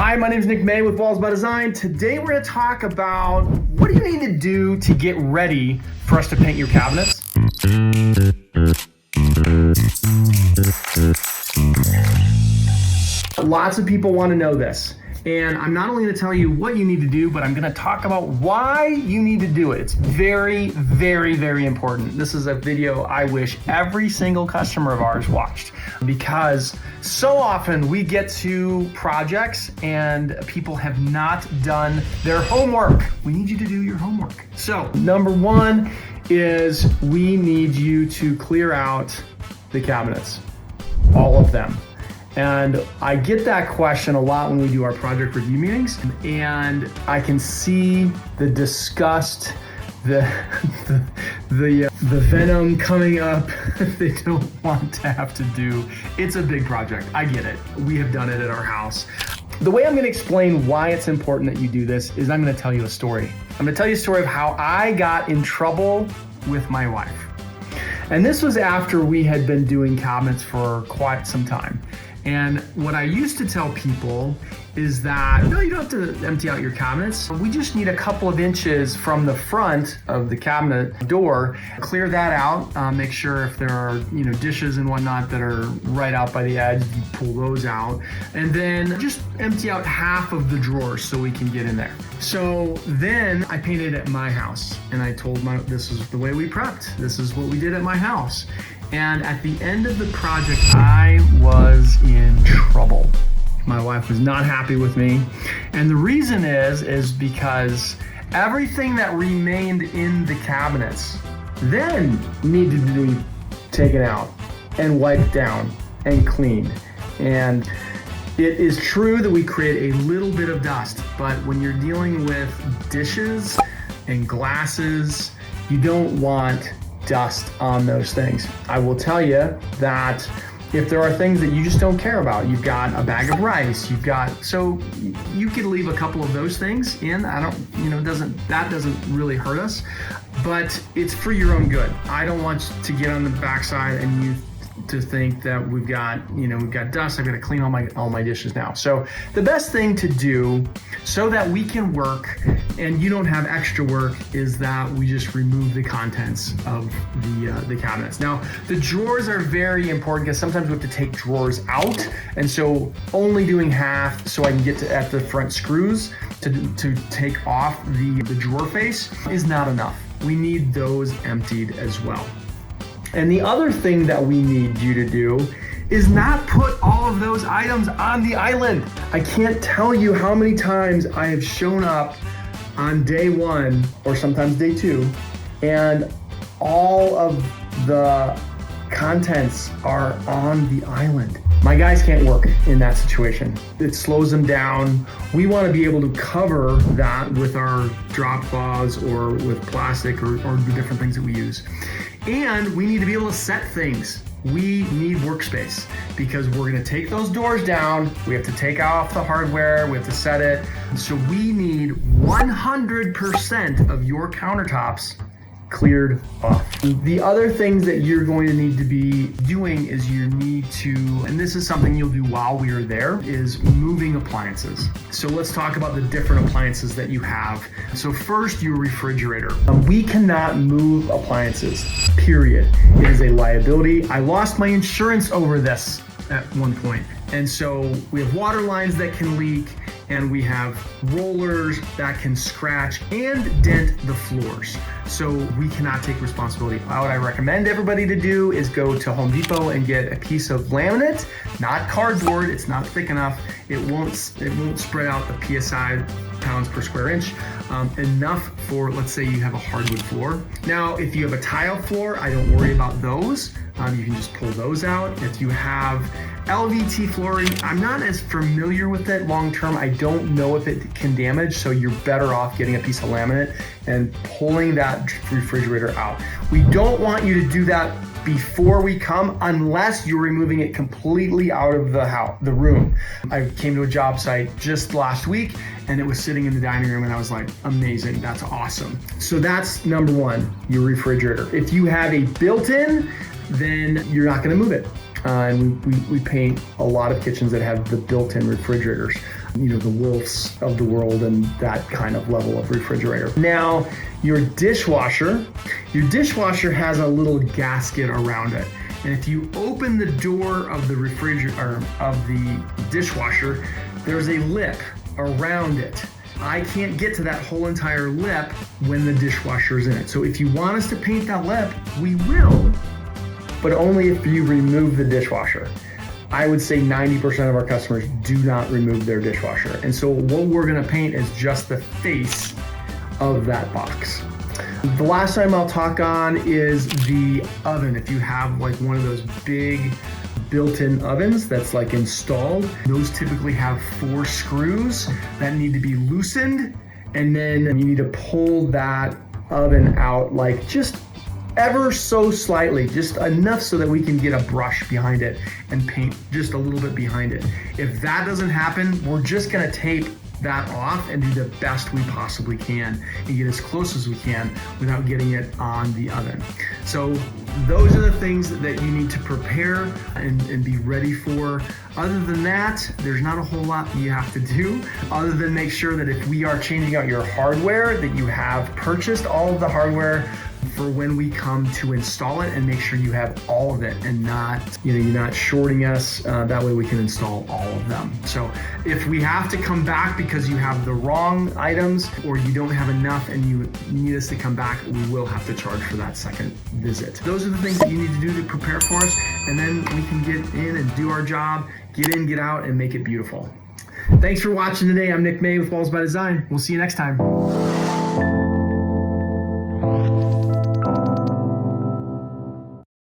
Hi, my name is Nick May with Walls by Design. Today we're going to talk about what do you need to do to get ready for us to paint your cabinets. Lots of people want to know this. And I'm not only going to tell you what you need to do, but I'm going to talk about why you need to do it. It's very, very, very important. This is a video I wish every single customer of ours watched, because so often we get to projects and people have not done their homework. We need you to do your homework. So number one is we need you to clear out the cabinets, all of them. And I get that question a lot when we do our project review meetings, and I can see the disgust, the venom coming up they don't want to have to do. It's a big project. I get it. We have done it at our house. The way I'm going to explain why it's important that you do this is I'm going to tell you a story. I'm going to tell you a story of how I got in trouble with my wife. And this was after we had been doing cabinets for quite some time. And what I used to tell people is that, no, you don't have to empty out your cabinets. We just need a couple of inches from the front of the cabinet door. Clear that out. Make sure if there are, dishes and whatnot that are right out by the edge, you pull those out. And then just empty out half of the drawers so we can get in there. So then I painted at my house, and I told this is the way we prepped. This is what we did at my house. And at the end of the project, I was in trouble. My wife was not happy with me. And the reason is because everything that remained in the cabinets then needed to be taken out and wiped down and cleaned. And it is true that we create a little bit of dust, but when you're dealing with dishes and glasses, you don't want dust on those things. I will tell you that if there are things that you just don't care about, you've got a bag of rice, so you could leave a couple of those things in. That doesn't really hurt us, but it's for your own good. I don't want to get on the backside and you to think that we've got dust. I've got to clean all my dishes now. So the best thing to do so that we can work and you don't have extra work is that we just remove the contents of the cabinets. Now, the drawers are very important because sometimes we have to take drawers out, and so only doing half so I can get at the front screws to take off the drawer face is not enough. We need those emptied as well. And the other thing that we need you to do is not put all of those items on the island. I can't tell you how many times I have shown up on day one or sometimes day two, and all of the contents are on the island. My guys can't work in that situation. It slows them down. We want to be able to cover that with our drop cloths or with plastic or the different things that we use. And we need to be able to set things. We need Workspace because we're going to take those doors down. We have to take off the hardware. We have to set it. So we need 100% of your countertops cleared off. The other things that you're going to need to be doing is you need to, and this is something you'll do while we are there, is moving appliances. So let's talk about the different appliances that you have. So first, your refrigerator. We cannot move appliances, period. It is a liability. I lost my insurance over this at one point. And so we have water lines that can leak, and we have rollers that can scratch and dent the floors. So we cannot take responsibility. What I recommend everybody to do is go to Home Depot and get a piece of laminate, not cardboard. It's not thick enough. It won't spread out the PSI, pounds per square inch, enough for, let's say you have a hardwood floor. Now, if you have a tile floor, I don't worry about those. You can just pull those out. If you have LVT flooring, I'm not as familiar with it long term. I don't know if it can damage, so you're better off getting a piece of laminate and pulling that refrigerator out. We don't want you to do that before we come unless you're removing it completely out of the room. I came to a job site just last week and it was sitting in the dining room and I was like, amazing, that's awesome. So that's number one, your refrigerator. If you have a built-in, then you're not gonna move it. And we paint a lot of kitchens that have the built-in refrigerators. the Wolves of the world and that kind of level of refrigerator. Now, your dishwasher has a little gasket around it. And if you open the door of the refrigerator, of the dishwasher, there's a lip around it. I can't get to that whole entire lip when the dishwasher is in it. So if you want us to paint that lip, we will, but only if you remove the dishwasher. I would say 90% of our customers do not remove their dishwasher. And so what we're gonna paint is just the face of that box. The last item I'll talk on is the oven. If you have like one of those big built-in ovens that's like installed, those typically have 4 screws that need to be loosened, and then you need to pull that oven out like just ever so slightly, just enough so that we can get a brush behind it and paint just a little bit behind it. If that doesn't happen, we're just gonna tape that off and do the best we possibly can and get as close as we can without getting it on the oven. So those are the things that you need to prepare and be ready for. Other than that, there's not a whole lot you have to do other than make sure that if we are changing out your hardware, that you have purchased all of the hardware for when we come to install it, and make sure you have all of it and not, you're not shorting us. That way we can install all of them. So if we have to come back because you have the wrong items or you don't have enough and you need us to come back, we will have to charge for that second visit. Those are the things that you need to do to prepare for us, and then we can get in and do our job, get in, get out, and make it beautiful. Thanks for watching today. I'm Nick May with Walls by Design. We'll see you next time.